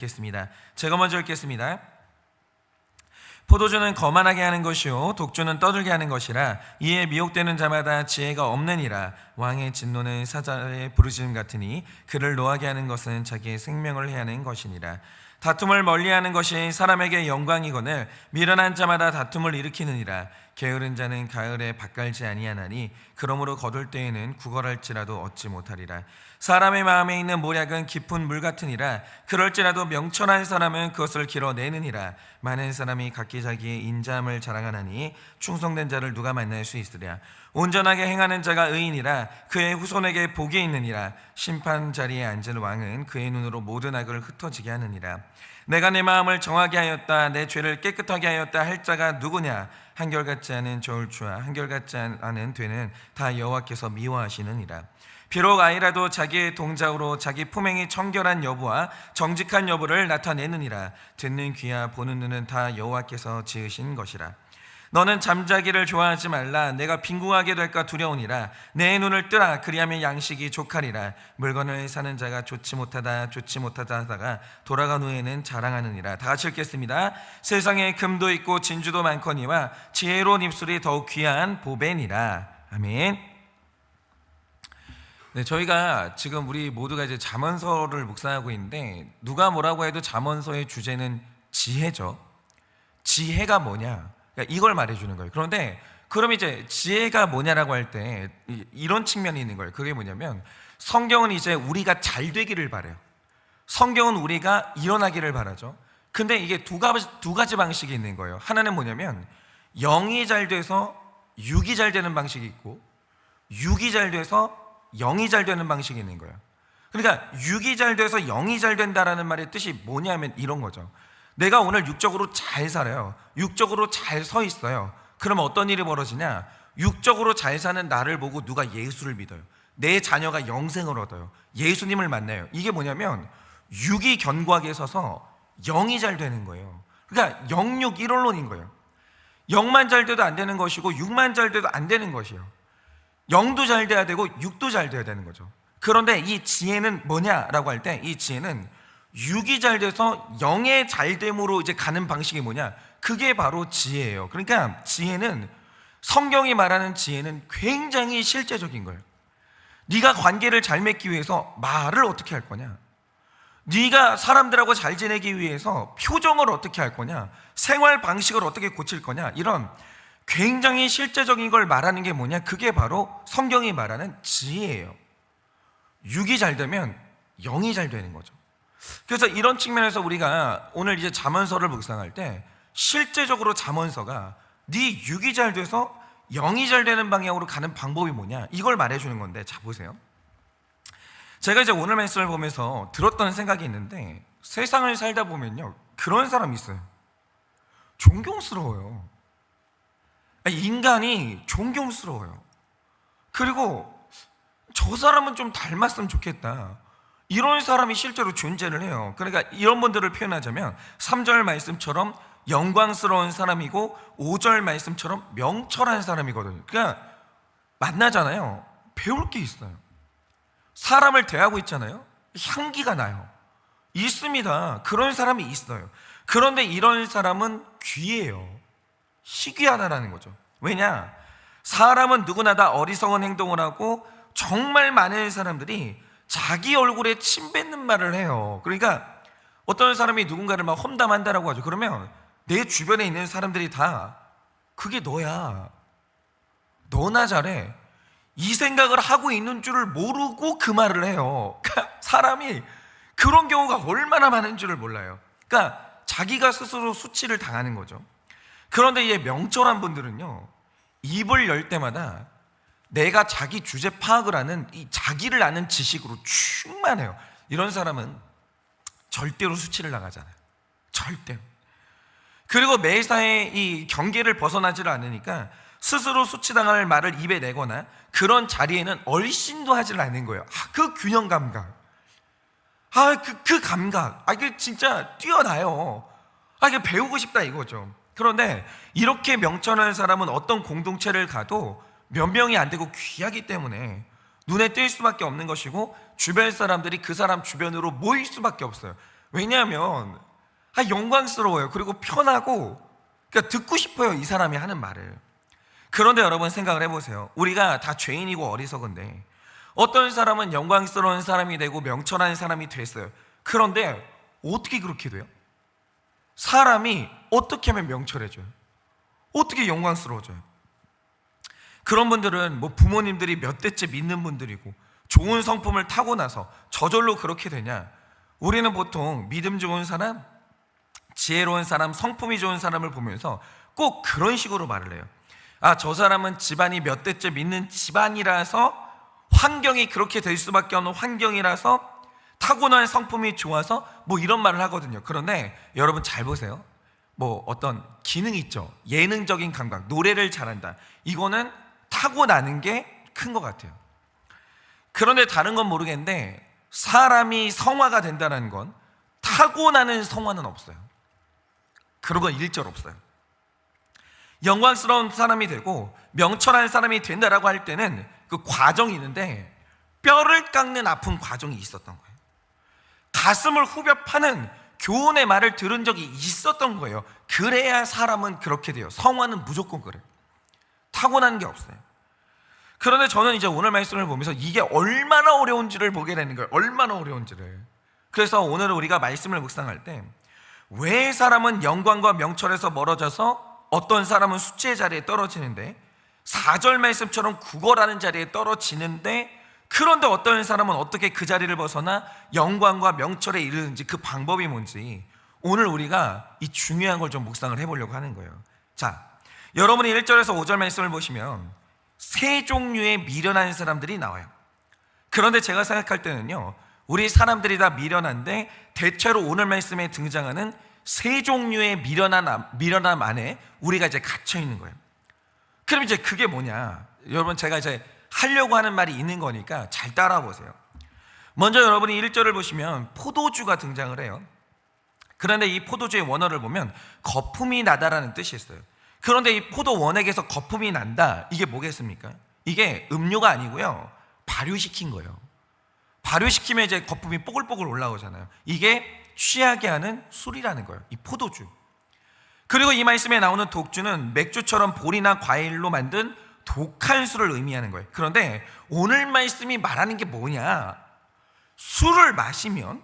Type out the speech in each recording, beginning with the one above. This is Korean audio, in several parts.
읽겠습니다. 제가 먼저 읽겠습니다. 포도주는 거만하게 하는 것이요 독주는 떠들게 하는 것이라. 이에 미혹되는 자마다 지혜가 없느니라. 왕의 진노는 사자의 부르짖음 같으니 그를 노하게 하는 것은 자기의 생명을 해하는 것이니라. 다툼을 멀리하는 것이 사람에게 영광이거늘 미련한 자마다 다툼을 일으키느니라. 게으른 자는 가을에 밭갈지 아니하나니 그러므로 거둘 때에는 구걸할지라도 얻지 못하리라. 사람의 마음에 있는 모략은 깊은 물 같으니라. 그럴지라도 명철한 사람은 그것을 길어내느니라. 많은 사람이 각기 자기의 인자함을 자랑하나니 충성된 자를 누가 만날 수 있으랴. 온전하게 행하는 자가 의인이라. 그의 후손에게 복이 있느니라. 심판 자리에 앉은 왕은 그의 눈으로 모든 악을 흩어지게 하느니라. 내가 내 마음을 정하게 하였다, 내 죄를 깨끗하게 하였다 할 자가 누구냐? 한결같지 않은 저울추와 한결같지 않은 되는 다 여호와께서 미워하시느니라. 비록 아이라도 자기의 동작으로 자기 품행이 청결한 여부와 정직한 여부를 나타내느니라. 듣는 귀와 보는 눈은 다 여호와께서 지으신 것이라. 너는 잠자기를 좋아하지 말라. 내가 빈궁하게 될까 두려우니라. 내 눈을 뜨라. 그리하면 양식이 족하리라. 물건을 사는 자가 좋지 못하다 하다가 돌아간 후에는 자랑하느니라. 다 같이 읽겠습니다. 세상에 금도 있고 진주도 많거니와 지혜로운 입술이 더욱 귀한 보배니라. 아멘. 네, 저희가 지금 우리 모두가 이제 잠언서를 묵상하고 있는데, 누가 뭐라고 해도 잠언서의 주제는 지혜죠. 지혜가 뭐냐? 그러니까 이걸 말해주는 거예요. 그런데 그럼 이제 지혜가 뭐냐라고 할 때 이런 측면이 있는 거예요. 그게 뭐냐면, 성경은 이제 우리가 잘 되기를 바래요. 성경은 우리가 일어나기를 바라죠. 근데 이게 두 가지 방식이 있는 거예요. 하나는 뭐냐면, 영이 잘 돼서 육이 잘 되는 방식이 있고, 육이 잘 돼서 영이 잘 되는 방식이 있는 거예요. 그러니까 육이 잘 돼서 영이 잘 된다라는 말의 뜻이 뭐냐면 이런 거죠. 내가 오늘 육적으로 잘 살아요. 육적으로 잘 서 있어요. 그러면 어떤 일이 벌어지냐? 육적으로 잘 사는 나를 보고 누가 예수를 믿어요. 내 자녀가 영생을 얻어요. 예수님을 만나요. 이게 뭐냐면 육이 견고하게 서서 영이 잘 되는 거예요. 그러니까 영육 일원론인 거예요. 영만 잘 돼도 안 되는 것이고 육만 잘 돼도 안 되는 것이에요. 영도 잘 돼야 되고 육도 잘 돼야 되는 거죠. 그런데 이 지혜는 뭐냐라고 할 때, 이 지혜는 육이 잘 돼서 영의 잘됨으로 이제 가는 방식이 뭐냐? 그게 바로 지혜예요. 그러니까 지혜는, 성경이 말하는 지혜는 굉장히 실제적인 거예요. 네가 관계를 잘 맺기 위해서 말을 어떻게 할 거냐? 네가 사람들하고 잘 지내기 위해서 표정을 어떻게 할 거냐? 생활 방식을 어떻게 고칠 거냐? 이런 굉장히 실제적인 걸 말하는 게 뭐냐? 그게 바로 성경이 말하는 지혜예요. 육이 잘 되면 영이 잘 되는 거죠. 그래서 이런 측면에서 우리가 오늘 이제 잠언서를 묵상할 때, 실제적으로 잠언서가 네 육이 잘 돼서 영이 잘 되는 방향으로 가는 방법이 뭐냐? 이걸 말해주는 건데, 자 보세요. 제가 이제 오늘 말씀을 보면서 들었던 생각이 있는데, 세상을 살다 보면요, 그런 사람이 있어요. 존경스러워요. 인간이 존경스러워요. 그리고 저 사람은 좀 닮았으면 좋겠다, 이런 사람이 실제로 존재를 해요. 그러니까 이런 분들을 표현하자면 3절 말씀처럼 영광스러운 사람이고 5절 말씀처럼 명철한 사람이거든요. 그러니까 만나잖아요, 배울 게 있어요. 사람을 대하고 있잖아요, 향기가 나요. 있습니다. 그런 사람이 있어요. 그런데 이런 사람은 귀해요. 희귀하다라는 거죠. 왜냐? 사람은 누구나 다 어리석은 행동을 하고, 정말 많은 사람들이 자기 얼굴에 침 뱉는 말을 해요. 그러니까 어떤 사람이 누군가를 막 험담한다라고 하죠. 그러면 내 주변에 있는 사람들이 다 그게 너야, 너나 잘해, 이 생각을 하고 있는 줄을 모르고 그 말을 해요. 그러니까 사람이 그런 경우가 얼마나 많은 줄을 몰라요. 그러니까 자기가 스스로 수치를 당하는 거죠. 그런데 이 명철한 분들은요, 입을 열 때마다 내가 자기 주제 파악을 하는, 이 자기를 아는 지식으로 충만해요. 이런 사람은 절대로 수치를 당하잖아요. 절대로. 그리고 매사에 이 경계를 벗어나지를 않으니까 스스로 수치당할 말을 입에 내거나 그런 자리에는 얼씬도 하질 않는 거예요. 그 균형 감각, 그 감각, 이게 진짜 뛰어나요. 이게 배우고 싶다 이거죠. 그런데 이렇게 명철한 사람은 어떤 공동체를 가도 몇 명이 안 되고 귀하기 때문에 눈에 띌 수밖에 없는 것이고, 주변 사람들이 그 사람 주변으로 모일 수밖에 없어요. 왜냐하면 영광스러워요. 그리고 편하고, 그러니까 듣고 싶어요, 이 사람이 하는 말을. 그런데 여러분 생각을 해보세요. 우리가 다 죄인이고 어리석은데 어떤 사람은 영광스러운 사람이 되고 명철한 사람이 됐어요. 그런데 어떻게 그렇게 돼요? 사람이 어떻게 하면 명철해져요? 어떻게 영광스러워져요? 그런 분들은 뭐 부모님들이 몇 대째 믿는 분들이고 좋은 성품을 타고 나서 저절로 그렇게 되냐? 우리는 보통 믿음 좋은 사람, 지혜로운 사람, 성품이 좋은 사람을 보면서 꼭 그런 식으로 말을 해요. 저 사람은 집안이 몇 대째 믿는 집안이라서, 환경이 그렇게 될 수밖에 없는 환경이라서, 타고난 성품이 좋아서 뭐 이런 말을 하거든요. 그런데 여러분 잘 보세요. 뭐 어떤 기능이 있죠. 예능적인 감각, 노래를 잘한다. 이거는 타고나는 게 큰 것 같아요. 그런데 다른 건 모르겠는데 사람이 성화가 된다는 건 타고나는 성화는 없어요. 그런 건 일절 없어요. 영광스러운 사람이 되고 명철한 사람이 된다라고 할 때는 그 과정이 있는데 뼈를 깎는 아픈 과정이 있었던 거예요. 가슴을 후벼 파는 교훈의 말을 들은 적이 있었던 거예요. 그래야 사람은 그렇게 돼요. 성화는 무조건 그래요. 타고난 게 없어요. 그런데 저는 이제 오늘 말씀을 보면서 이게 얼마나 어려운지를 보게 되는 거예요. 얼마나 어려운지를. 그래서 오늘 우리가 말씀을 묵상할 때 왜 사람은 영광과 명철에서 멀어져서 어떤 사람은 수치의 자리에 떨어지는데 4절 말씀처럼 구걸하는 자리에 떨어지는데, 그런데 어떤 사람은 어떻게 그 자리를 벗어나 영광과 명철에 이르는지, 그 방법이 뭔지 오늘 우리가 이 중요한 걸 좀 묵상을 해보려고 하는 거예요. 자, 여러분이 1절에서 5절 말씀을 보시면 세 종류의 미련한 사람들이 나와요. 그런데 제가 생각할 때는요, 우리 사람들이 다 미련한데 대체로 오늘 말씀에 등장하는 세 종류의 미련함 안에 우리가 이제 갇혀 있는 거예요. 그럼 이제 그게 뭐냐? 여러분, 제가 이제 하려고 하는 말이 있는 거니까 잘 따라 보세요. 먼저 여러분이 1절을 보시면 포도주가 등장을 해요. 그런데 이 포도주의 원어를 보면 거품이 나다라는 뜻이 있어요. 그런데 이 포도 원액에서 거품이 난다, 이게 뭐겠습니까? 이게 음료가 아니고요, 발효시킨 거예요. 발효시키면 이제 거품이 뽀글뽀글 올라오잖아요. 이게 취하게 하는 술이라는 거예요, 이 포도주. 그리고 이 말씀에 나오는 독주는 맥주처럼 볼이나 과일로 만든 독한 술을 의미하는 거예요. 그런데 오늘 말씀이 말하는 게 뭐냐? 술을 마시면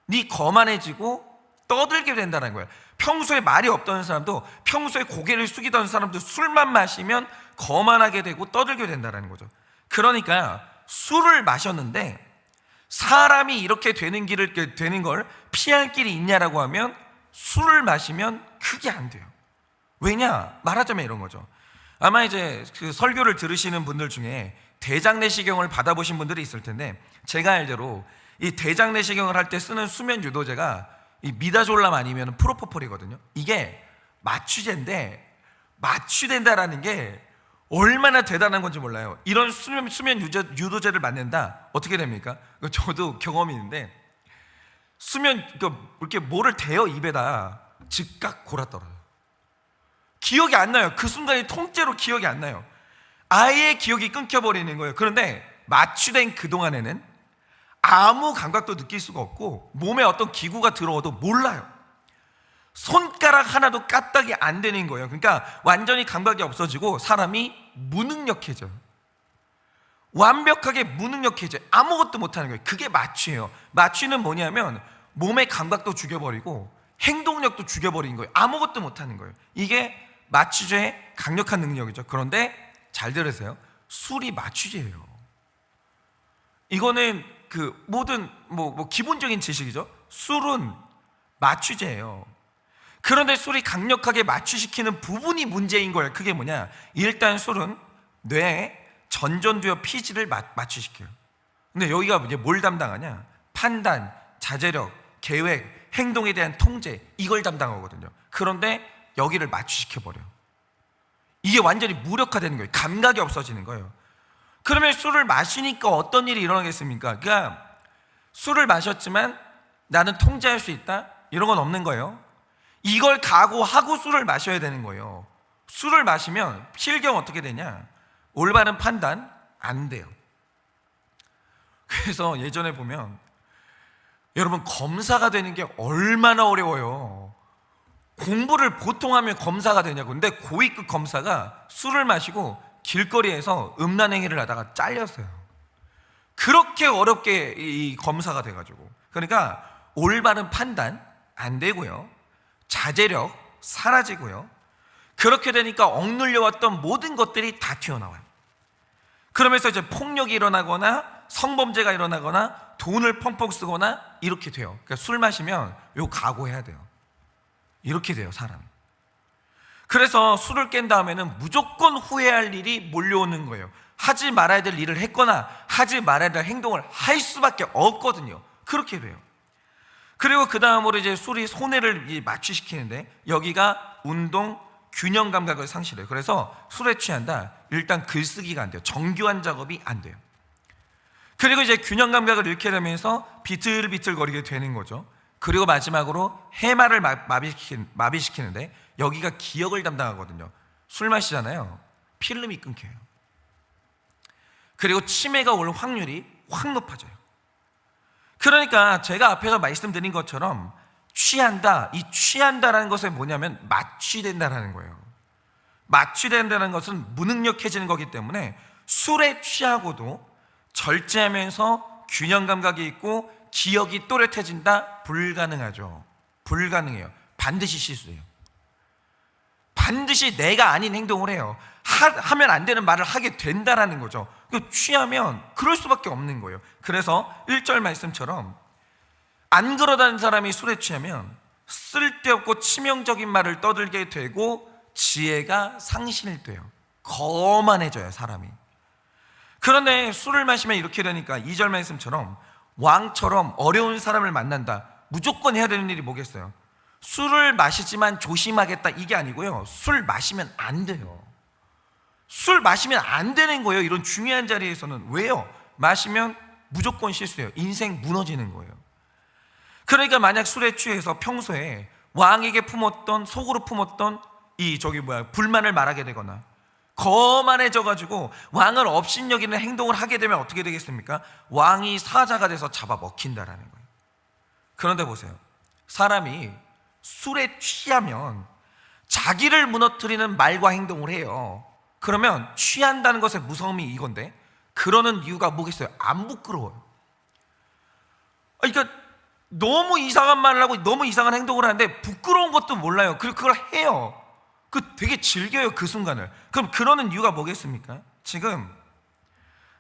네 거만해지고 떠들게 된다는 거예요. 평소에 말이 없던 사람도, 평소에 고개를 숙이던 사람도 술만 마시면 거만하게 되고 떠들게 된다는 거죠. 그러니까 술을 마셨는데 사람이 이렇게 되는 걸 피할 길이 있냐라고 하면 술을 마시면 그게 안 돼요. 왜냐? 말하자면 이런 거죠. 아마 이제 그 설교를 들으시는 분들 중에 대장내시경을 받아보신 분들이 있을 텐데, 제가 알기로 이 대장내시경을 할 때 쓰는 수면 유도제가 이 미다졸람 아니면 프로포폴이거든요. 이게 마취제인데, 마취된다라는 게 얼마나 대단한 건지 몰라요. 이런 수면 유도제를 맞는다, 어떻게 됩니까? 저도 경험이 있는데, 이렇게 뭐를 대요 입에다, 즉각 골아떨어요. 기억이 안 나요. 그 순간이 통째로 기억이 안 나요. 아예 기억이 끊겨버리는 거예요. 그런데 마취된 그동안에는 아무 감각도 느낄 수가 없고 몸에 어떤 기구가 들어와도 몰라요. 손가락 하나도 까딱이 안 되는 거예요. 그러니까 완전히 감각이 없어지고 사람이 무능력해져요. 완벽하게 무능력해져요. 아무것도 못하는 거예요. 그게 마취예요. 마취는 뭐냐면 몸의 감각도 죽여버리고 행동력도 죽여버리는 거예요. 아무것도 못하는 거예요. 이게 마취제의 강력한 능력이죠. 그런데 잘 들으세요. 술이 마취제예요. 이거는 그 모든 기본적인 지식이죠. 술은 마취제예요. 그런데 술이 강력하게 마취시키는 부분이 문제인 거예요. 그게 뭐냐? 일단 술은 뇌에 전전두엽 피지를 마취시켜요. 근데 여기가 이제 뭘 담당하냐? 판단, 자제력, 계획, 행동에 대한 통제, 이걸 담당하거든요. 그런데 여기를 마취시켜버려요. 이게 완전히 무력화되는 거예요. 감각이 없어지는 거예요. 그러면 술을 마시니까 어떤 일이 일어나겠습니까? 그러니까 술을 마셨지만 나는 통제할 수 있다? 이런 건 없는 거예요. 이걸 각오하고 술을 마셔야 되는 거예요. 술을 마시면 필경 어떻게 되냐? 올바른 판단 안 돼요. 그래서 예전에 보면 여러분, 검사가 되는 게 얼마나 어려워요. 공부를 보통 하면 검사가 되냐고. 근데 고위급 검사가 술을 마시고 길거리에서 음란행위를 하다가 잘렸어요. 그렇게 어렵게 이 검사가 돼가지고. 그러니까 올바른 판단 안 되고요, 자제력 사라지고요, 그렇게 되니까 억눌려왔던 모든 것들이 다 튀어나와요. 그러면서 이제 폭력이 일어나거나 성범죄가 일어나거나 돈을 펑펑 쓰거나 이렇게 돼요. 그러니까 술 마시면 요 각오해야 돼요. 이렇게 돼요, 사람이. 그래서 술을 깬 다음에는 무조건 후회할 일이 몰려오는 거예요. 하지 말아야 될 일을 했거나 하지 말아야 될 행동을 할 수밖에 없거든요. 그렇게 돼요. 그리고 그 다음으로 이제 술이 손해를 마취시키는데, 여기가 운동 균형 감각을 상실해요. 그래서 술에 취한다, 일단 글쓰기가 안 돼요. 정교한 작업이 안 돼요. 그리고 이제 균형 감각을 잃게 되면서 비틀비틀거리게 되는 거죠. 그리고 마지막으로 해마를 마비시키는데, 여기가 기억을 담당하거든요. 술 마시잖아요, 필름이 끊겨요. 그리고 치매가 올 확률이 확 높아져요. 그러니까 제가 앞에서 말씀드린 것처럼 취한다, 이 취한다라는 것은 뭐냐면 마취된다라는 거예요. 마취된다는 것은 무능력해지는 거기 때문에 술에 취하고도 절제하면서 균형 감각이 있고 기억이 또렷해진다? 불가능하죠. 불가능해요. 반드시 실수해요. 반드시 내가 아닌 행동을 해요. 하면 안 되는 말을 하게 된다라는 거죠. 취하면 그럴 수밖에 없는 거예요. 그래서 1절 말씀처럼 안 그러다는 사람이 술에 취하면 쓸데없고 치명적인 말을 떠들게 되고 지혜가 상실돼요. 거만해져요, 사람이. 그런데 술을 마시면 이렇게 되니까 2절 말씀처럼 왕처럼 어려운 사람을 만난다, 무조건 해야 되는 일이 뭐겠어요? 술을 마시지만 조심하겠다, 이게 아니고요, 술 마시면 안 돼요. 술 마시면 안 되는 거예요, 이런 중요한 자리에서는. 왜요? 마시면 무조건 실수해요. 인생 무너지는 거예요. 그러니까 만약 술에 취해서 평소에 왕에게 품었던, 속으로 품었던 불만을 말하게 되거나 거만해져가지고 왕을 업신여기는 행동을 하게 되면 어떻게 되겠습니까? 왕이 사자가 돼서 잡아먹힌다라는 거예요. 그런데 보세요, 사람이 술에 취하면 자기를 무너뜨리는 말과 행동을 해요. 그러면 취한다는 것의 무서움이 이건데, 그러는 이유가 뭐겠어요? 안 부끄러워요. 그러니까 너무 이상한 말을 하고 너무 이상한 행동을 하는데 부끄러운 것도 몰라요. 그리고 그걸 해요. 되게 즐겨요, 그 순간을. 그럼 그러는 이유가 뭐겠습니까? 지금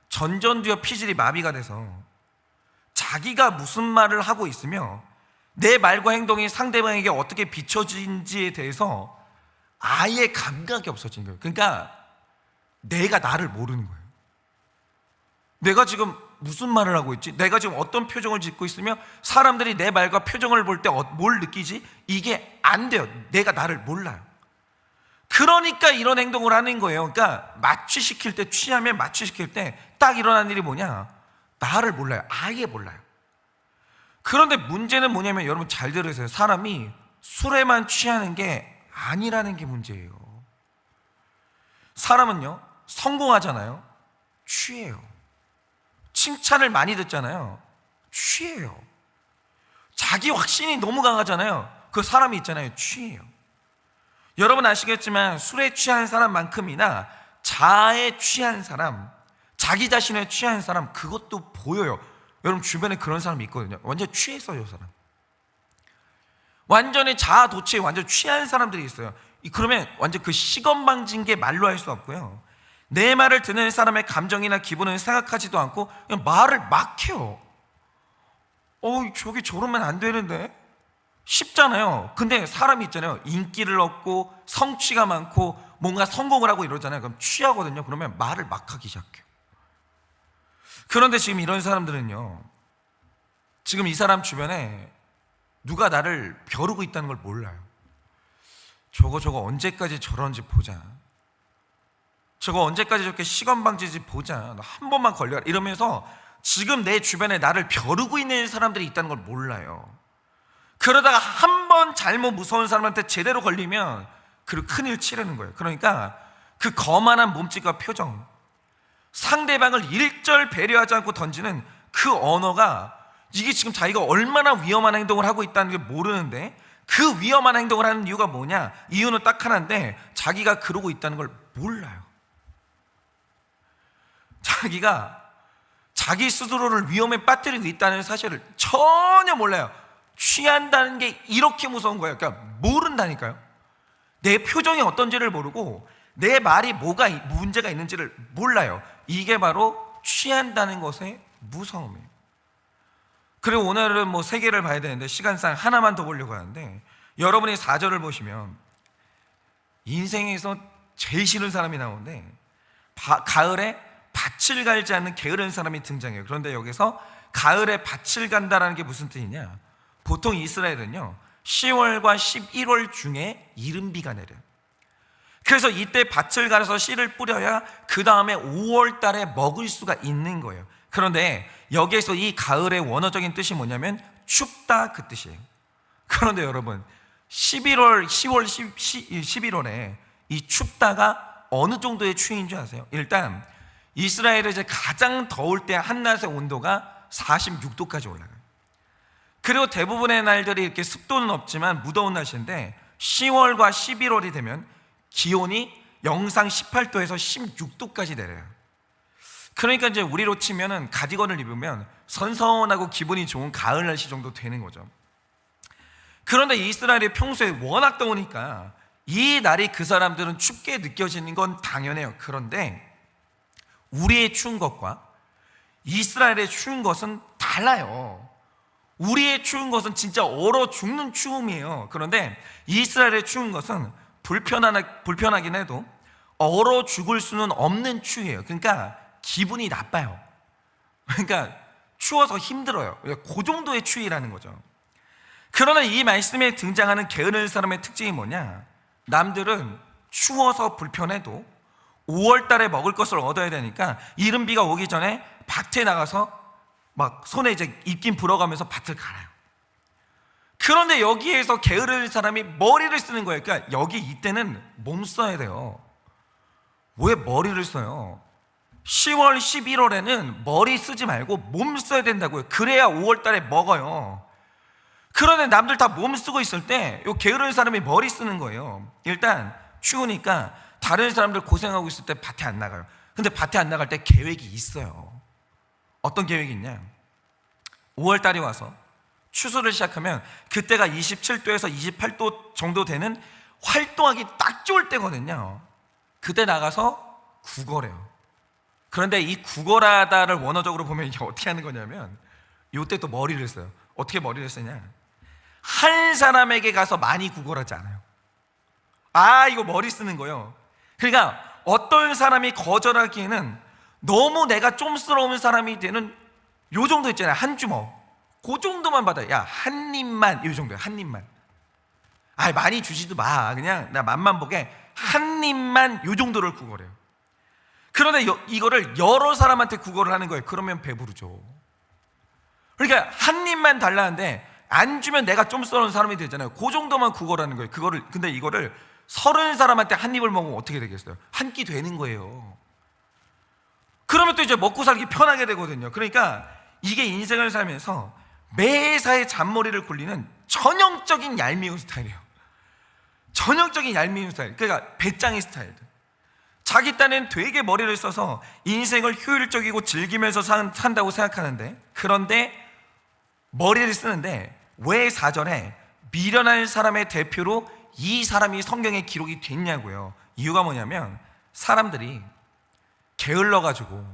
전전두엽 피질이 마비가 돼서 자기가 무슨 말을 하고 있으며 내 말과 행동이 상대방에게 어떻게 비춰진지에 대해서 아예 감각이 없어진 거예요. 그러니까 내가 나를 모르는 거예요. 내가 지금 무슨 말을 하고 있지? 내가 지금 어떤 표정을 짓고 있으며 사람들이 내 말과 표정을 볼 때 뭘 느끼지? 이게 안 돼요. 내가 나를 몰라요. 그러니까 이런 행동을 하는 거예요. 그러니까 마취시킬 때, 취하면 마취시킬 때 딱 일어나는 일이 뭐냐? 나를 몰라요. 아예 몰라요. 그런데 문제는 뭐냐면, 여러분 잘 들으세요. 사람이 술에만 취하는 게 아니라는 게 문제예요. 사람은요, 성공하잖아요, 취해요. 칭찬을 많이 듣잖아요, 취해요. 자기 확신이 너무 강하잖아요, 그 사람이 있잖아요, 취해요. 여러분 아시겠지만 술에 취한 사람만큼이나 자아에 취한 사람, 자기 자신에 취한 사람, 그것도 보여요. 여러분 주변에 그런 사람이 있거든요. 완전 취했어요, 이 사람. 완전히 자아 도취에 완전 취한 사람들이 있어요. 그러면 완전 그 시건방진 게 말로 할 수 없고요, 내 말을 듣는 사람의 감정이나 기분을 생각하지도 않고 그냥 말을 막 해요. 저기 저러면 안 되는데, 쉽잖아요. 근데 사람이 있잖아요, 인기를 얻고 성취가 많고 뭔가 성공을 하고 이러잖아요. 그럼 취하거든요. 그러면 말을 막 하기 시작해요. 그런데 지금 이런 사람들은요, 지금 이 사람 주변에 누가 나를 벼르고 있다는 걸 몰라요. 저거 언제까지 저런지 보자, 저거 언제까지 저렇게 시건방지지 보자, 한 번만 걸려라, 이러면서 지금 내 주변에 나를 벼르고 있는 사람들이 있다는 걸 몰라요. 그러다가 한 번 잘못 무서운 사람한테 제대로 걸리면 그리고 큰일 치르는 거예요. 그러니까 그 거만한 몸짓과 표정, 상대방을 일절 배려하지 않고 던지는 그 언어가 이게 지금 자기가 얼마나 위험한 행동을 하고 있다는 게 모르는데, 그 위험한 행동을 하는 이유가 뭐냐? 이유는 딱 하나인데, 자기가 그러고 있다는 걸 몰라요. 자기가 자기 스스로를 위험에 빠뜨리고 있다는 사실을 전혀 몰라요. 취한다는 게 이렇게 무서운 거예요. 그러니까 모른다니까요. 내 표정이 어떤지를 모르고 내 말이 뭐가 문제가 있는지를 몰라요. 이게 바로 취한다는 것의 무서움이에요. 그리고 오늘은 뭐 세 개를 봐야 되는데 시간상 하나만 더 보려고 하는데, 여러분이 4절을 보시면 인생에서 제일 싫은 사람이 나오는데, 가을에 밭을 갈지 않는 게으른 사람이 등장해요. 그런데 여기서 가을에 밭을 간다라는 게 무슨 뜻이냐? 보통 이스라엘은요 10월과 11월 중에 이른비가 내려요. 그래서 이때 밭을 갈아서 씨를 뿌려야 그 다음에 5월 달에 먹을 수가 있는 거예요. 그런데 여기에서 이 가을의 원어적인 뜻이 뭐냐면 춥다, 그 뜻이에요. 그런데 여러분 11월, 10월, 11월에 이 춥다가 어느 정도의 추위인 줄 아세요? 일단 이스라엘에 이제 가장 더울 때 한낮의 온도가 46도까지 올라가요. 그리고 대부분의 날들이 이렇게 습도는 없지만 무더운 날씨인데 10월과 11월이 되면 기온이 영상 18도에서 16도까지 내려요. 그러니까 이제 우리로 치면은 가디건을 입으면 선선하고 기분이 좋은 가을 날씨 정도 되는 거죠. 그런데 이스라엘이 평소에 워낙 더우니까 이 날이 그 사람들은 춥게 느껴지는 건 당연해요. 그런데 우리의 추운 것과 이스라엘의 추운 것은 달라요. 우리의 추운 것은 진짜 얼어 죽는 추움이에요. 그런데 이스라엘의 추운 것은 불편하긴 해도 얼어 죽을 수는 없는 추위예요. 그러니까 기분이 나빠요. 그러니까 추워서 힘들어요. 그 정도의 추위라는 거죠. 그러나 이 말씀에 등장하는 게으른 사람의 특징이 뭐냐? 남들은 추워서 불편해도 5월 달에 먹을 것을 얻어야 되니까 이른 비가 오기 전에 밭에 나가서 막 손에 이제 입김 불어가면서 밭을 갈아요. 그런데 여기에서 게으른 사람이 머리를 쓰는 거예요. 그러니까 여기 이때는 몸 써야 돼요. 왜 머리를 써요? 10월, 11월에는 머리 쓰지 말고 몸 써야 된다고요. 그래야 5월 달에 먹어요. 그런데 남들 다 몸 쓰고 있을 때 이 게으른 사람이 머리 쓰는 거예요. 일단 추우니까 다른 사람들 고생하고 있을 때 밭에 안 나가요. 근데 밭에 안 나갈 때 계획이 있어요. 어떤 계획이 있냐? 5월 달이 와서 추수를 시작하면 그때가 27도에서 28도 정도 되는 활동하기 딱 좋을 때거든요. 그때 나가서 구걸해요. 그런데 이 구걸하다를 원어적으로 보면 이게 어떻게 하는 거냐면 이때 또 머리를 써요. 어떻게 머리를 쓰냐? 한 사람에게 가서 많이 구걸하지 않아요. 이거 머리 쓰는 거예요. 그러니까 어떤 사람이 거절하기에는 너무 내가 쫌스러운 사람이 되는 요 정도 있잖아요. 한 주먹, 그 정도만 받아요. 야, 한 입만, 요 정도야. 한 입만. 많이 주지도 마. 그냥 나 맛만 보게 한 입만, 요 정도를 구걸해요. 그런데 이거를 여러 사람한테 구걸을 하는 거예요. 그러면 배부르죠. 그러니까 한 입만 달라는데 안 주면 내가 쫌스러운 사람이 되잖아요. 그 정도만 구걸하는 거예요. 근데 이거를 30사람한테 한 입을 먹으면 어떻게 되겠어요? 한 끼 되는 거예요. 그러면 또 이제 먹고 살기 편하게 되거든요. 그러니까 이게 인생을 살면서 매사에 잔머리를 굴리는 전형적인 얄미운 스타일이에요. 전형적인 얄미운 스타일. 그러니까 배짱이 스타일. 자기 딴엔 되게 머리를 써서 인생을 효율적이고 즐기면서 산다고 생각하는데, 그런데 머리를 쓰는데 왜 4절에 미련한 사람의 대표로 이 사람이 성경에 기록이 됐냐고요. 이유가 뭐냐면 사람들이 게을러가지고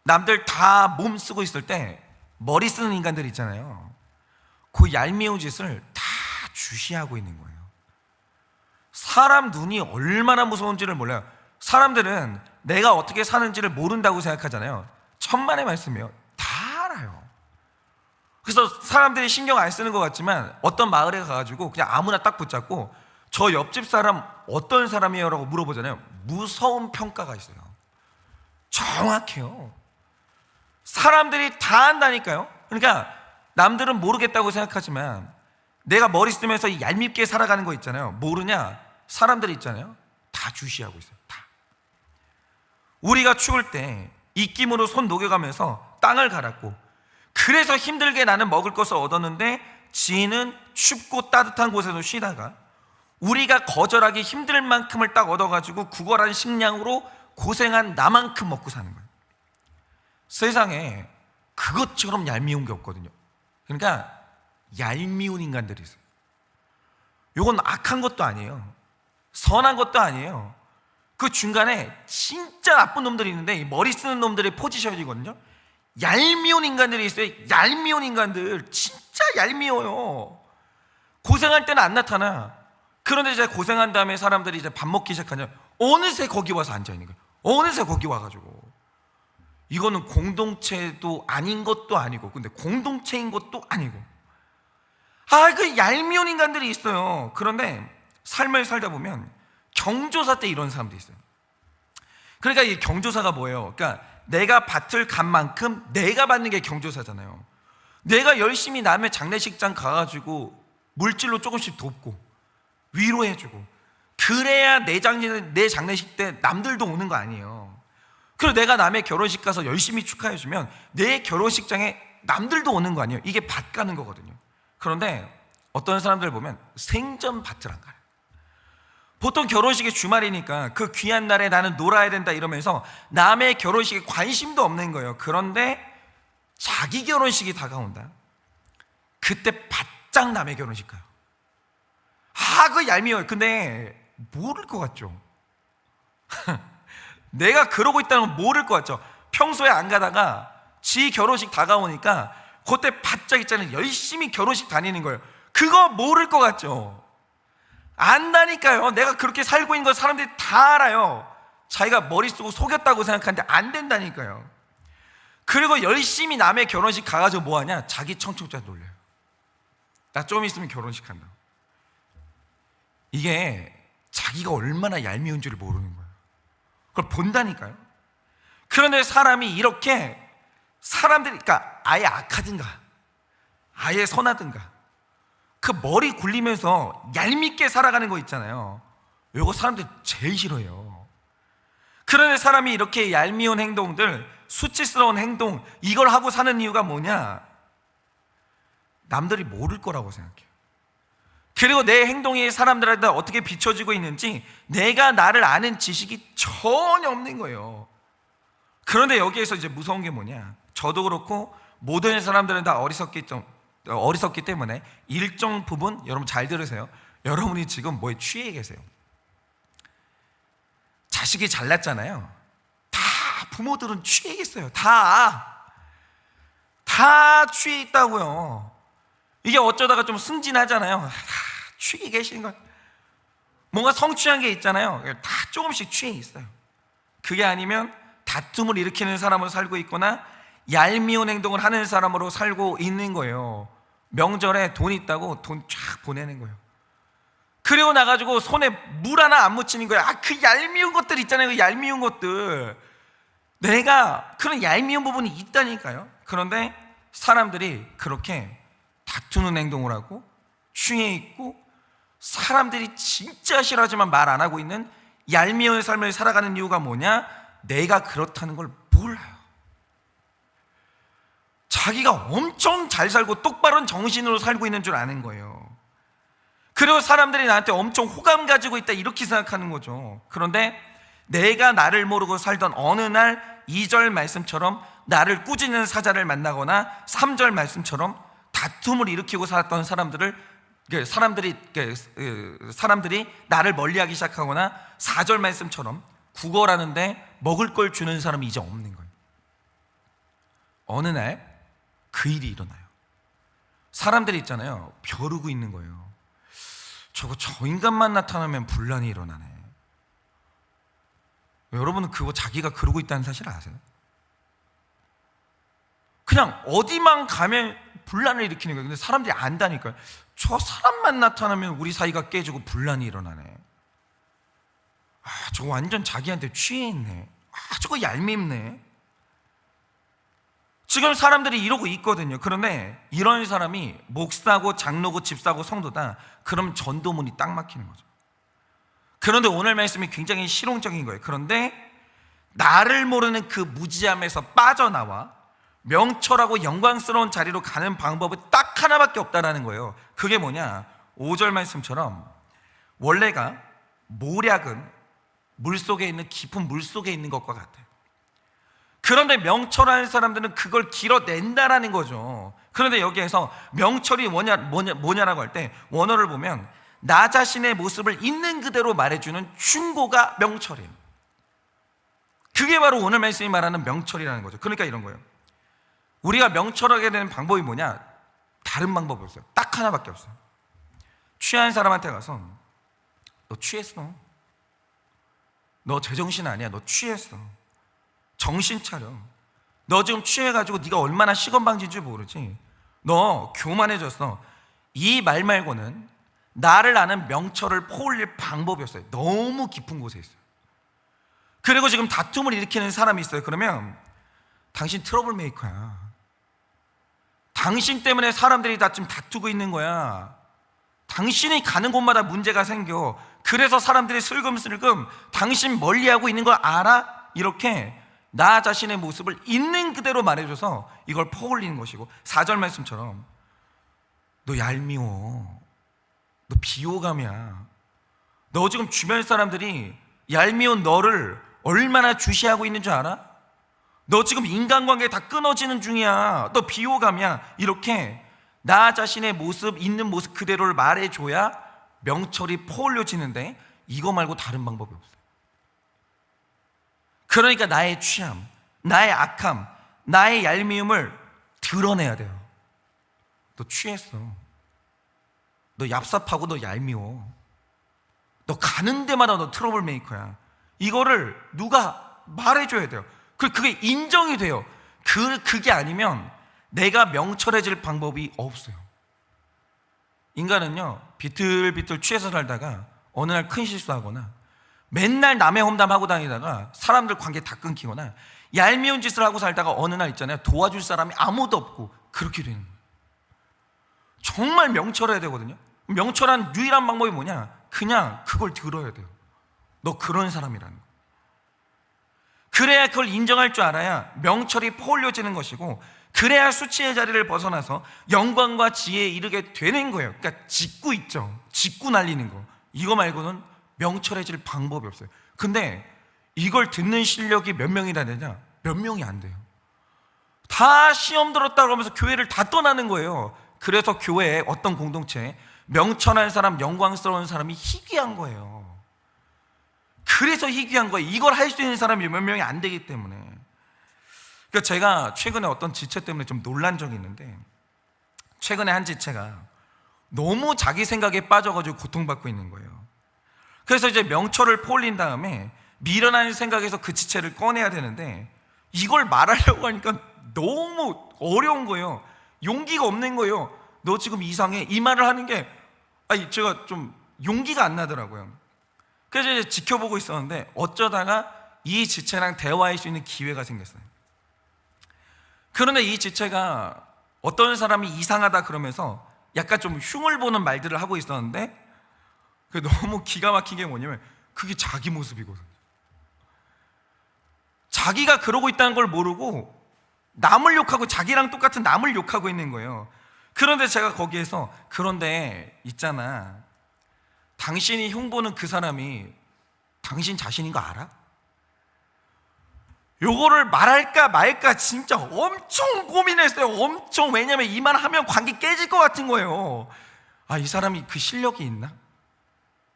남들 다 몸 쓰고 있을 때 머리 쓰는 인간들 있잖아요. 그 얄미운 짓을 다 주시하고 있는 거예요. 사람 눈이 얼마나 무서운지를 몰라요. 사람들은 내가 어떻게 사는지를 모른다고 생각하잖아요. 천만의 말씀이에요. 다 알아요. 그래서 사람들이 신경 안 쓰는 것 같지만 어떤 마을에 가가지고 그냥 아무나 딱 붙잡고 저 옆집 사람 어떤 사람이에요? 라고 물어보잖아요. 무서운 평가가 있어요. 정확해요. 사람들이 다 안다니까요. 그러니까 남들은 모르겠다고 생각하지만 내가 머리 쓰면서 이 얄밉게 살아가는 거 있잖아요. 모르냐? 사람들이 있잖아요. 다 주시하고 있어요. 다. 우리가 추울 때 입김으로 손 녹여가면서 땅을 갈았고 그래서 힘들게 나는 먹을 것을 얻었는데 지인은 춥고 따뜻한 곳에서 쉬다가 우리가 거절하기 힘들 만큼을 딱 얻어가지고 구걸한 식량으로 고생한 나만큼 먹고 사는 거예요. 세상에 그것처럼 얄미운 게 없거든요. 그러니까 얄미운 인간들이 있어요. 이건 악한 것도 아니에요, 선한 것도 아니에요. 그 중간에 진짜 나쁜 놈들이 있는데 이 머리 쓰는 놈들의 포지션이거든요. 얄미운 인간들이 있어요. 얄미운 인간들 진짜 얄미워요. 고생할 때는 안 나타나. 그런데 이제 고생한 다음에 사람들이 이제 밥 먹기 시작하면 어느새 거기 와서 앉아 있는 거예요. 어느새 거기 와가지고. 이거는 공동체도 아닌 것도 아니고, 근데 공동체인 것도 아니고, 그 얄미운 인간들이 있어요. 그런데 삶을 살다 보면 경조사 때 이런 사람도 있어요. 그러니까 이 경조사가 뭐예요? 그러니까 내가 밭을 간 만큼 내가 받는 게 경조사잖아요. 내가 열심히 남의 장례식장 가가지고 물질로 조금씩 돕고 위로해주고, 그래야 내 장례식 때 남들도 오는 거 아니에요. 그리고 내가 남의 결혼식 가서 열심히 축하해주면 내 결혼식장에 남들도 오는 거 아니에요. 이게 밭 가는 거거든요. 그런데 어떤 사람들 보면 생전 밭을 안 가요. 보통 결혼식이 주말이니까 그 귀한 날에 나는 놀아야 된다 이러면서 남의 결혼식에 관심도 없는 거예요. 그런데 자기 결혼식이 다가온다, 그때 바짝 남의 결혼식 가요. 그 얄미워요. 근데 모를 것 같죠? 내가 그러고 있다는 건 모를 것 같죠? 평소에 안 가다가 지 결혼식 다가오니까 그때 바짝 있잖아요. 열심히 결혼식 다니는 거예요. 그거 모를 것 같죠? 안다니까요. 내가 그렇게 살고 있는 걸 사람들이 다 알아요. 자기가 머리 쓰고 속였다고 생각하는데 안 된다니까요. 그리고 열심히 남의 결혼식 가가지고 뭐하냐? 자기 청첩자 놀려요. 나 좀 있으면 결혼식 한다. 이게 자기가 얼마나 얄미운 줄을 모르는 거예요. 그걸 본다니까요. 그런데 사람이 이렇게 사람들이, 그러니까 아예 악하든가 아예 선하든가 그 머리 굴리면서 얄밉게 살아가는 거 있잖아요. 이거 사람들이 제일 싫어해요. 그런데 사람이 이렇게 얄미운 행동들, 수치스러운 행동, 이걸 하고 사는 이유가 뭐냐? 남들이 모를 거라고 생각해요. 그리고 내 행동이 사람들한테 어떻게 비춰지고 있는지 내가 나를 아는 지식이 전혀 없는 거예요. 그런데 여기에서 이제 무서운 게 뭐냐? 저도 그렇고 모든 사람들은 다 어리석기 때문에 일정 부분, 여러분 잘 들으세요. 여러분이 지금 뭐에 취해 계세요? 자식이 잘났잖아요. 다 부모들은 취해 있어요. 다 취해 있다고요. 이게 어쩌다가 좀 승진하잖아요. 다 취해 계시는 거. 뭔가 성취한 게 있잖아요. 다 조금씩 취해 있어요. 그게 아니면 다툼을 일으키는 사람으로 살고 있거나 얄미운 행동을 하는 사람으로 살고 있는 거예요. 명절에 돈 있다고 돈 쫙 보내는 거예요. 그리고 나가지고 손에 물 하나 안 묻히는 거예요. 그 얄미운 것들 있잖아요. 그 얄미운 것들. 내가 그런 얄미운 부분이 있다니까요. 그런데 사람들이 그렇게 다투는 행동을 하고 취해 있고 사람들이 진짜 싫어하지만 말 안 하고 있는 얄미운 삶을 살아가는 이유가 뭐냐? 내가 그렇다는 걸 몰라요. 자기가 엄청 잘 살고 똑바른 정신으로 살고 있는 줄 아는 거예요. 그리고 사람들이 나한테 엄청 호감 가지고 있다 이렇게 생각하는 거죠. 그런데 내가 나를 모르고 살던 어느 날 2절 말씀처럼 나를 꾸짖는 사자를 만나거나 3절 말씀처럼 다툼을 일으키고 살았던 사람들이 나를 멀리하기 시작하거나 4절 말씀처럼 구걸하는데 먹을 걸 주는 사람이 이제 없는 거예요. 어느 날 그 일이 일어나요. 사람들이 있잖아요. 벼르고 있는 거예요. 저 인간만 나타나면 분란이 일어나네. 여러분은 그거 자기가 그러고 있다는 사실 아세요? 그냥 어디만 가면 분란을 일으키는 거예요. 근데 사람들이 안다니까요. 저 사람만 나타나면 우리 사이가 깨지고 분란이 일어나네. 저거 완전 자기한테 취해 있네. 저거 얄밉네. 지금 사람들이 이러고 있거든요. 그런데 이런 사람이 목사고 장로고 집사고 성도다, 그럼 전도문이 딱 막히는 거죠. 그런데 오늘 말씀이 굉장히 실용적인 거예요. 그런데 나를 모르는 그 무지함에서 빠져나와 명철하고 영광스러운 자리로 가는 방법은 딱 하나밖에 없다라는 거예요. 그게 뭐냐? 5절 말씀처럼 원래가 모략은 물속에 있는 깊은 물속에 있는 것과 같아요. 그런데 명철한 사람들은 그걸 길어낸다라는 거죠. 그런데 여기에서 명철이 뭐냐라고 할 때 원어를 보면 나 자신의 모습을 있는 그대로 말해주는 충고가 명철이에요. 그게 바로 오늘 말씀이 말하는 명철이라는 거죠. 그러니까 이런 거예요. 우리가 명철하게 되는 방법이 뭐냐? 다른 방법이 없어요. 딱 하나밖에 없어요. 취한 사람한테 가서 너 취했어. 너 제정신 아니야. 너 취했어. 정신 차려. 너 지금 취해가지고 네가 얼마나 시건방진 줄 모르지. 너 교만해졌어. 이 말 말고는 나를 아는 명철을 포올릴 방법이 없어요. 너무 깊은 곳에 있어요. 그리고 지금 다툼을 일으키는 사람이 있어요. 그러면 당신 트러블 메이커야. 당신 때문에 사람들이 다 지금 다투고 있는 거야. 당신이 가는 곳마다 문제가 생겨. 그래서 사람들이 슬금슬금 당신 멀리하고 있는 걸 알아? 이렇게 나 자신의 모습을 있는 그대로 말해줘서 이걸 퍼올리는 것이고, 4절 말씀처럼 너 얄미워. 너 비호감이야. 너 지금 주변 사람들이 얄미운 너를 얼마나 주시하고 있는 줄 알아? 너 지금 인간관계 다 끊어지는 중이야. 너 비호감이야. 이렇게 나 자신의 모습, 있는 모습 그대로를 말해줘야 명철이 퍼올려지는데 이거 말고 다른 방법이 없어요. 그러니까 나의 취함, 나의 악함, 나의 얄미움을 드러내야 돼요. 너 취했어. 너 얍삽하고 너 얄미워. 너 가는 데마다 너 트러블 메이커야. 이거를 누가 말해줘야 돼요. 그게 인정이 돼요. 그게 아니면 내가 명철해질 방법이 없어요. 인간은요, 비틀비틀 취해서 살다가 어느 날 큰 실수하거나 맨날 남의 험담하고 다니다가 사람들 관계 다 끊기거나 얄미운 짓을 하고 살다가 어느 날 있잖아요, 도와줄 사람이 아무도 없고 그렇게 되는 거예요. 정말 명철해야 되거든요. 명철한 유일한 방법이 뭐냐? 그냥 그걸 들어야 돼요. 너 그런 사람이라는 거. 그래야 그걸 인정할 줄 알아야 명철이 퍼올려지는 것이고, 그래야 수치의 자리를 벗어나서 영광과 지혜에 이르게 되는 거예요. 그러니까 짓고 있죠. 짓고 날리는 거. 이거 말고는 명철해질 방법이 없어요. 근데 이걸 듣는 실력이 몇 명이나 되냐? 몇 명이 안 돼요. 다 시험 들었다 그러면서 교회를 다 떠나는 거예요. 그래서 교회에 어떤 공동체에 명철한 사람, 영광스러운 사람이 희귀한 거예요. 그래서 희귀한 거예요. 이걸 할 수 있는 사람이 몇 명이 안 되기 때문에. 그러니까 제가 최근에 어떤 지체 때문에 좀 놀란 적이 있는데, 최근에 한 지체가 너무 자기 생각에 빠져가지고 고통받고 있는 거예요. 그래서 이제 명철을 포올린 다음에 미련한 생각에서 그 지체를 꺼내야 되는데, 이걸 말하려고 하니까 너무 어려운 거예요. 용기가 없는 거예요. 너 지금 이상해. 이 말을 하는 게 제가 좀 용기가 안 나더라고요. 그래서 이제 지켜보고 있었는데 어쩌다가 이 지체랑 대화할 수 있는 기회가 생겼어요. 그런데 이 지체가 어떤 사람이 이상하다 그러면서 약간 좀 흉을 보는 말들을 하고 있었는데, 그게 너무 기가 막힌 게 뭐냐면 그게 자기 모습이거든요. 자기가 그러고 있다는 걸 모르고 남을 욕하고, 자기랑 똑같은 남을 욕하고 있는 거예요. 그런데 제가 거기에서, 그런데 있잖아, 당신이 흉보는 그 사람이 당신 자신인 거 알아? 요거를 말할까 말까 진짜 엄청 고민했어요. 엄청. 왜냐면 이 말 하면 관계 깨질 것 같은 거예요. 이 사람이 그 실력이 있나?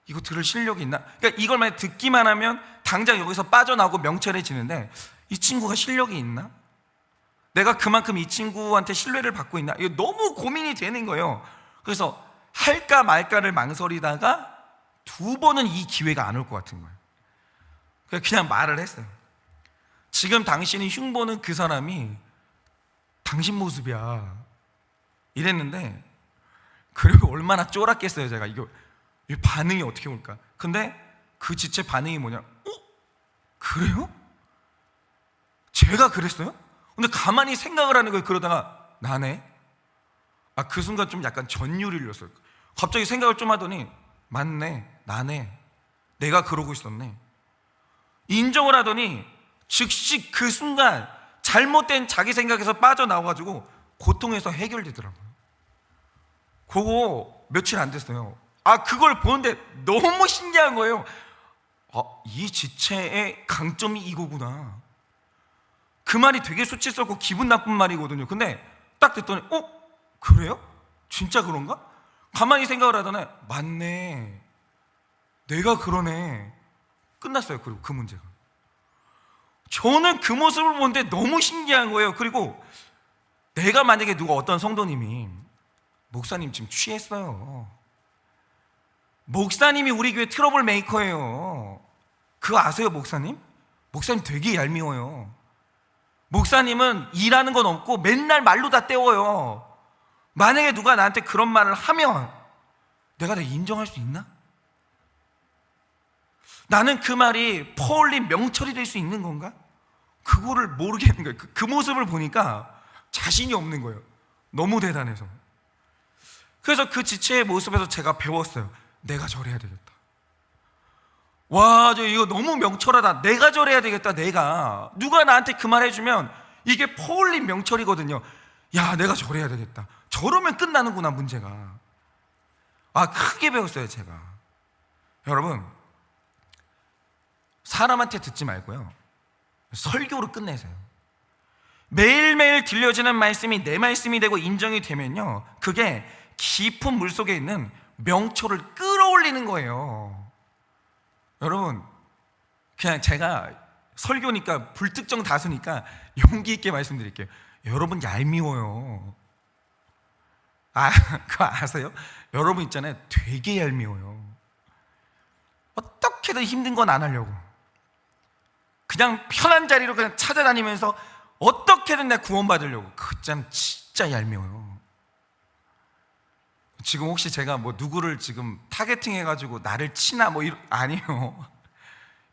이거 들을 실력이 있나? 그러니까 이걸 만약 듣기만 하면 당장 여기서 빠져나오고 명철해지는데, 이 친구가 실력이 있나? 내가 그만큼 이 친구한테 신뢰를 받고 있나? 이거 너무 고민이 되는 거예요. 그래서 할까 말까를 망설이다가 2번은 이 기회가 안 올 것 같은 거예요. 그냥 말을 했어요. 지금 당신이 흉보는 그 사람이 당신 모습이야. 이랬는데, 그리고 얼마나 쫄았겠어요, 제가. 이 반응이 어떻게 올까? 근데 그 지체 반응이 뭐냐? 그래요? 제가 그랬어요? 근데 가만히 생각을 하는 거예요. 그러다가 나네? 그 순간 좀 약간 전율이 일었어요. 갑자기 생각을 좀 하더니, 맞네, 나네, 내가 그러고 있었네. 인정을 하더니 즉시 그 순간 잘못된 자기 생각에서 빠져나와가지고 고통에서 해결되더라고요. 그거 며칠 안 됐어요. 그걸 보는데 너무 신기한 거예요. 이 지체의 강점이 이거구나. 그 말이 되게 수치스럽고 기분 나쁜 말이거든요. 근데 딱 듣더니 그래요? 진짜 그런가? 가만히 생각을 하더니 맞네, 내가 그러네. 끝났어요. 그리고 그 문제가. 저는 그 모습을 보는데 너무 신기한 거예요. 그리고 내가 만약에 어떤 성도님이 목사님 지금 취했어요, 목사님이 우리 교회 트러블 메이커예요, 그거 아세요? 목사님 되게 얄미워요. 목사님은 일하는 건 없고 맨날 말로 다 때워요. 만약에 누가 나한테 그런 말을 하면 내가 인정할 수 있나? 나는 그 말이 퍼올린 명철이 될 수 있는 건가? 그거를 모르겠는 거예요. 그 모습을 보니까 자신이 없는 거예요. 너무 대단해서. 그래서 그 지체의 모습에서 제가 배웠어요. 내가 저래야 되겠다. 와, 이거 너무 명철하다. 내가 저래야 되겠다. 내가 누가 나한테 그 말 해주면 이게 퍼올린 명철이거든요. 야, 내가 저래야 되겠다. 저러면 끝나는구나, 문제가. 크게 배웠어요, 제가. 여러분, 사람한테 듣지 말고요, 설교로 끝내세요. 매일매일 들려지는 말씀이 내 말씀이 되고 인정이 되면요, 그게 깊은 물속에 있는 명철을 끌어올리는 거예요. 여러분, 그냥 제가 설교니까 불특정 다수니까 용기 있게 말씀드릴게요. 여러분 얄미워요. 그거 아세요? 여러분 있잖아요, 되게 얄미워요. 어떻게든 힘든 건 안 하려고 그냥 편한 자리로 그냥 찾아다니면서 어떻게든 내가 구원받으려고. 그참 진짜 얄미워요. 지금 혹시 제가 누구를 지금 타겟팅 해가지고 나를 치나 아니에요.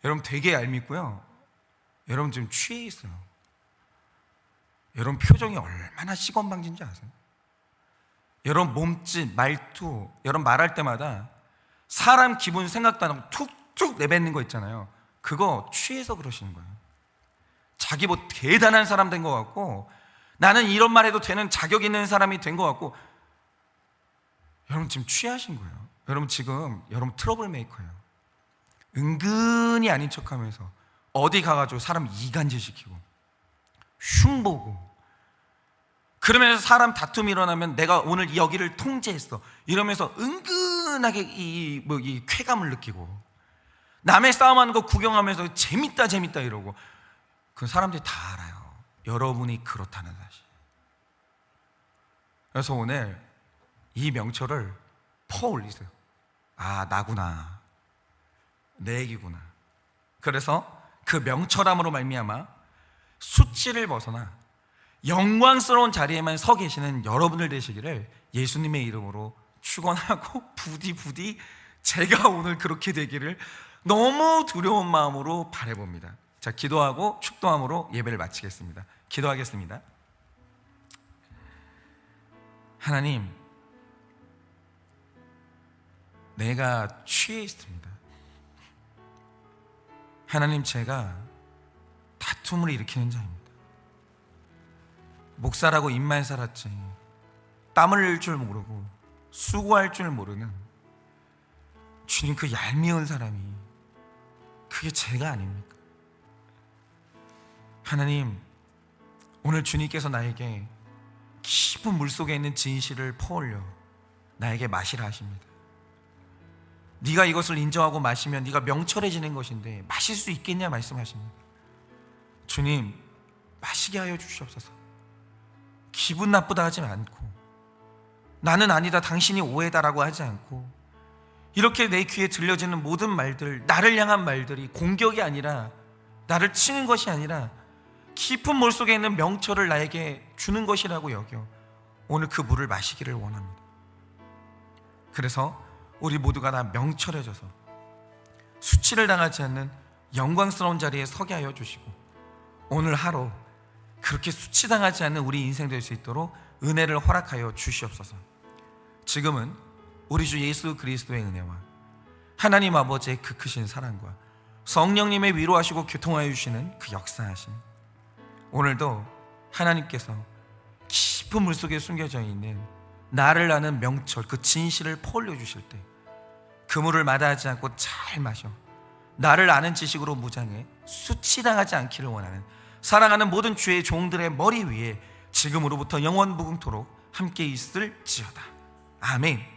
여러분 되게 얄밉고요. 여러분 지금 취해 있어요. 여러분 표정이 얼마나 시건방진지 아세요? 여러분 몸짓, 말투, 여러분 말할 때마다 사람 기분 생각도 안 하고 툭툭 내뱉는 거 있잖아요. 그거 취해서 그러시는 거예요. 자기 대단한 사람 된 것 같고, 나는 이런 말 해도 되는 자격 있는 사람이 된 것 같고. 여러분 지금 취하신 거예요. 여러분 지금 트러블 메이커예요. 은근히 아닌 척하면서 어디 가가지고 사람 이간질 시키고 흉보고, 그러면서 사람 다툼이 일어나면 내가 오늘 여기를 통제했어 이러면서 은근하게 이 쾌감을 느끼고, 남의 싸움하는 거 구경하면서 재밌다 이러고. 그 사람들이 다 알아요, 여러분이 그렇다는 사실. 그래서 오늘 이 명철을 퍼올리세요. 나구나, 내 얘기구나. 그래서 그 명철함으로 말미암아 수치를 벗어나 영광스러운 자리에만 서 계시는 여러분들 되시기를 예수님의 이름으로 축원하고, 부디 제가 오늘 그렇게 되기를 너무 두려운 마음으로 바라봅니다. 자, 기도하고 축도함으로 예배를 마치겠습니다. 기도하겠습니다. 하나님, 내가 취해 있습니다. 하나님, 제가 다툼을 일으키는 자입니다. 목사라고 입만 살았지 땀 흘릴 줄 모르고 수고할 줄 모르는 주님, 그 얄미운 사람이 그게 제가 아닙니까? 하나님, 오늘 주님께서 나에게 깊은 물속에 있는 진실을 퍼올려 나에게 마시라 하십니다. 네가 이것을 인정하고 마시면 네가 명철해지는 것인데 마실 수 있겠냐 말씀하십니다. 주님, 마시게 하여 주시옵소서. 기분 나쁘다 하지 않고, 나는 아니다, 당신이 오해다라고 하지 않고, 이렇게 내 귀에 들려지는 모든 말들, 나를 향한 말들이 공격이 아니라, 나를 치는 것이 아니라 깊은 물속에 있는 명철을 나에게 주는 것이라고 여겨 오늘 그 물을 마시기를 원합니다. 그래서 우리 모두가 다 명철해져서 수치를 당하지 않는 영광스러운 자리에 서게 하여 주시고, 오늘 하루 그렇게 수치당하지 않는 우리 인생 될 수 있도록 은혜를 허락하여 주시옵소서. 지금은 우리 주 예수 그리스도의 은혜와 하나님 아버지의 그 크신 사랑과 성령님의 위로하시고 교통하여 주시는 그 역사하심, 오늘도 하나님께서 깊은 물속에 숨겨져 있는 나를 아는 명철, 그 진실을 퍼올려 주실 때 그 물을 마다하지 않고 잘 마셔 나를 아는 지식으로 무장해 수치당하지 않기를 원하는 사랑하는 모든 주의 종들의 머리 위에 지금으로부터 영원무궁토록 함께 있을지어다. 아멘.